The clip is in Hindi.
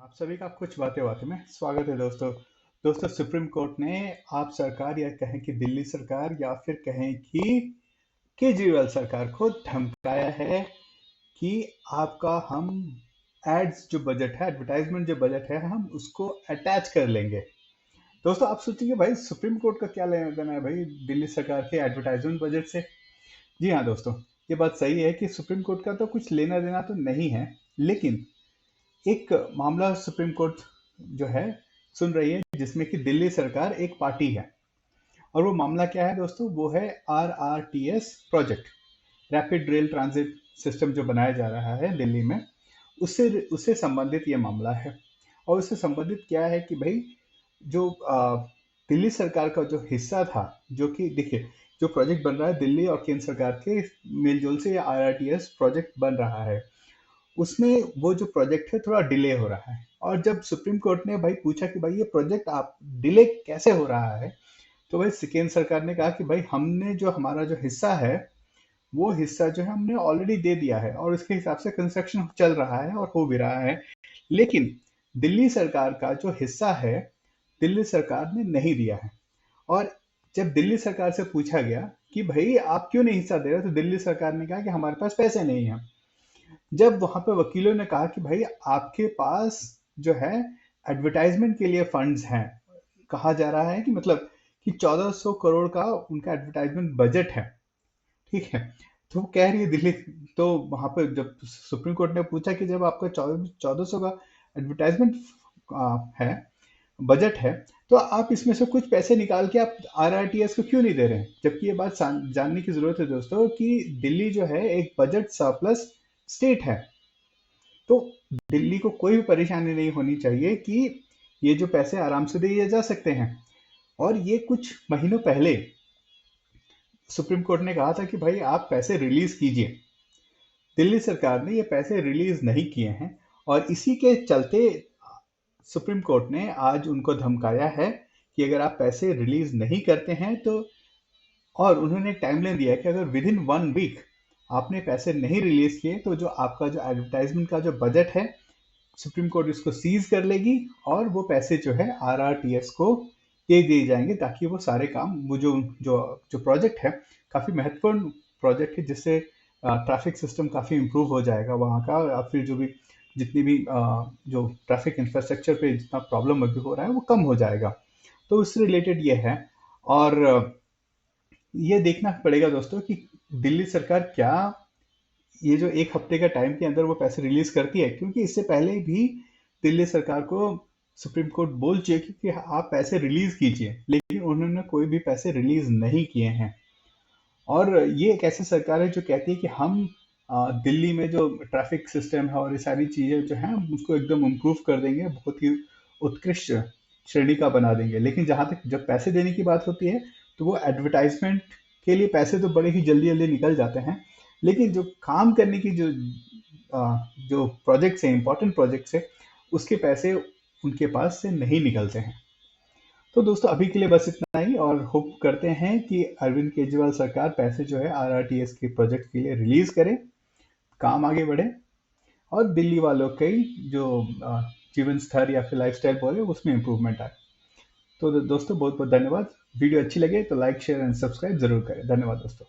आप सभी का कुछ बातें बातें में स्वागत है दोस्तों। दोस्तों, सुप्रीम कोर्ट ने आप सरकार या कहें कि दिल्ली सरकार या फिर कहें कि केजरीवाल सरकार को धमकाया है कि आपका हम एड्स जो बजट है, एडवर्टाइजमेंट जो बजट है, हम उसको अटैच कर लेंगे। दोस्तों, आप सोचेंगे भाई सुप्रीम कोर्ट का क्या लेना देना है भाई दिल्ली सरकार के एडवर्टाइजमेंट बजट से। जी हाँ दोस्तों, ये बात सही है कि सुप्रीम कोर्ट का तो कुछ लेना देना तो नहीं है, लेकिन एक मामला सुप्रीम कोर्ट जो है सुन रही है, जिसमें कि दिल्ली सरकार एक पार्टी है। और वो मामला क्या है दोस्तों? वो है RRTS project, rapid rail transit system जो बनाया जा रहा है दिल्ली में, उससे उससे संबंधित ये मामला है। और उससे संबंधित क्या है कि भाई जो दिल्ली सरकार का जो हिस्सा था, जो कि देखिए, जो प्रोजेक्ट बन रहा है दिल्ली और केंद्र सरकार के मेलजोल से, ये RRTS प्रोजेक्ट बन रहा है, उसमें वो जो प्रोजेक्ट है थोड़ा डिले हो रहा है। और जब सुप्रीम कोर्ट ने भाई पूछा कि भाई ये प्रोजेक्ट आप डिले कैसे हो रहा है, तो भाई केंद्र सरकार ने कहा कि भाई हमने जो हमारा जो हिस्सा है, वो हिस्सा जो है हमने ऑलरेडी दे दिया है और उसके हिसाब से कंस्ट्रक्शन चल रहा है और हो भी रहा है। लेकिन दिल्ली सरकार का जो हिस्सा है, दिल्ली सरकार ने नहीं दिया है। और जब दिल्ली सरकार से पूछा गया कि भाई आप क्यों नहीं हिस्सा दे रहे, तो दिल्ली सरकार ने कहा कि हमारे पास पैसे नहीं है। जब वहां पे वकीलों ने कहा कि भाई आपके पास जो है एडवर्टाइजमेंट के लिए फंड्स हैं, कहा जा रहा है कि मतलब कि 1400 करोड़ का उनका एडवर्टाइजमेंट बजट है, ठीक है। तो वो कह रही है दिल्ली, तो वहां पे जब सुप्रीम कोर्ट ने पूछा कि जब आपका 1400 का एडवर्टाइजमेंट है, बजट है, तो आप इसमें से कुछ पैसे निकाल के आप RRTS को क्यों नहीं दे रहे हैं? जबकि ये बात जानने की जरूरत है दोस्तों कि दिल्ली जो है एक बजट सरप्लस स्टेट है। तो दिल्ली को कोई भी परेशानी नहीं होनी चाहिए कि ये जो पैसे आराम से दिए जा सकते हैं। और ये कुछ महीनों पहले सुप्रीम कोर्ट ने कहा था कि भाई आप पैसे रिलीज कीजिए। दिल्ली सरकार ने ये पैसे रिलीज नहीं किए हैं, और इसी के चलते सुप्रीम कोर्ट ने आज उनको धमकाया है कि अगर आप पैसे रिलीज नहीं करते हैं तो, और उन्होंने टाइमलाइन दिया है कि अगर विद इन 1 वीक आपने पैसे नहीं रिलीज किए तो जो आपका जो एडवर्टाइजमेंट का जो बजट है, सुप्रीम कोर्ट इसको सीज कर लेगी और वो पैसे जो है RRTS को दे दिए जाएंगे, ताकि वो सारे काम, वो जो जो जो प्रोजेक्ट है, काफ़ी महत्वपूर्ण प्रोजेक्ट है, जिससे ट्रैफिक सिस्टम काफ़ी इम्प्रूव हो जाएगा वहाँ का, और फिर जो भी जितनी भी जो ट्रैफिक इंफ्रास्ट्रक्चर पे जितना प्रॉब्लम अभी हो रहा है वो कम हो जाएगा। तो उससे रिलेटेड ये है। और ये देखना पड़ेगा दोस्तों कि दिल्ली सरकार क्या ये जो 1 हफ्ते का टाइम के अंदर वो पैसे रिलीज करती है, क्योंकि इससे पहले भी दिल्ली सरकार को सुप्रीम कोर्ट बोल चुकी कि आप पैसे रिलीज कीजिए, लेकिन उन्होंने कोई भी पैसे रिलीज नहीं किए हैं। और ये एक ऐसी सरकार है जो कहती है कि हम दिल्ली में जो ट्रैफिक सिस्टम है और ये सारी चीजें जो हैं उसको एकदम इम्प्रूव कर देंगे, बहुत ही उत्कृष्ट श्रेणी का बना देंगे। लेकिन जहां तक जब पैसे देने की बात होती है, तो वो एडवर्टाइजमेंट के लिए पैसे तो बड़े ही जल्दी जल्दी निकल जाते हैं, लेकिन जो काम करने की जो प्रोजेक्ट्स हैं, इंपॉर्टेंट प्रोजेक्ट्स है, उसके पैसे उनके पास से नहीं निकलते हैं। तो दोस्तों, अभी के लिए बस इतना ही, और होप करते हैं कि अरविंद केजरीवाल सरकार पैसे जो है RRTS के प्रोजेक्ट के लिए रिलीज करे, काम आगे बढ़े, और दिल्ली वालों के जो जीवन स्तर या फिर लाइफस्टाइल बोले उसमें इम्प्रूवमेंट आए। तो दोस्तों, बहुत बहुत धन्यवाद। वीडियो अच्छी लगे तो लाइक, शेयर एंड सब्सक्राइब जरूर करें। धन्यवाद दोस्तों।